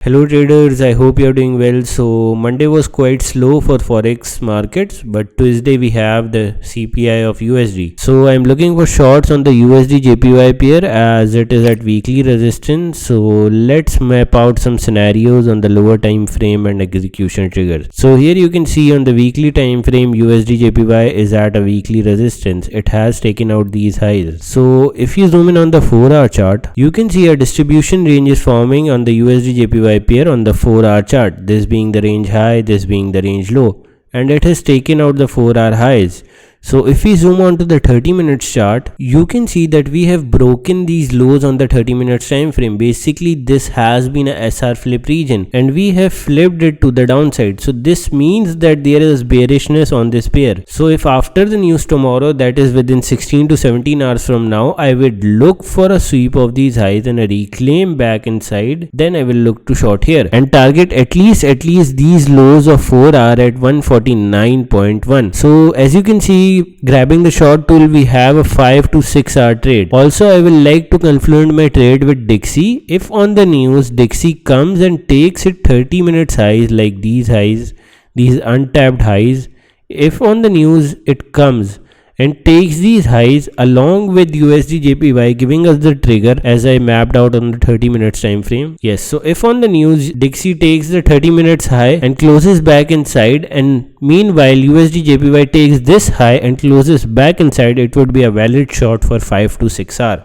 Hello traders, I hope you are doing well. So Monday was quite slow for Forex markets, but Tuesday we have the CPI of USD. So I'm looking for shorts on the USDJPY pair as it is at weekly resistance. So let's map out some scenarios on the lower time frame and execution triggers. So here you can see on the weekly time frame USDJPY is at a weekly resistance. It has taken out these highs. So if you zoom in on the 4-hour chart, you can see a distribution range is forming on the USDJPY pair on the 4-hour chart, this being the range high, this being the range low, and it has taken out the 4-hour highs. So if we zoom on to the 30 minutes chart, you can see that we have broken these lows on the 30 minutes time frame. Basically this has been a SR flip region and we have flipped it to the downside. So this means that there is bearishness on this pair. So if after the news tomorrow, that is within 16 to 17 hours from now, I would look for a sweep of these highs and a reclaim back inside, then I will look to short here and target at least these lows of 4 hour at 149.1. So as you can see, grabbing the short tool, we have a 5 to 6 hour trade. Also, I will like to conclude my trade with Dixie. If on the news Dixie comes and takes it 30 minutes highs like these highs, these untapped highs, if on the news it comes and takes these highs along with USDJPY giving us the trigger as I mapped out on the 30 minutes time frame. Yes, so if on the news Dixie takes the 30 minutes high and closes back inside, and meanwhile USDJPY takes this high and closes back inside, it would be a valid short for 5 to 6 hour.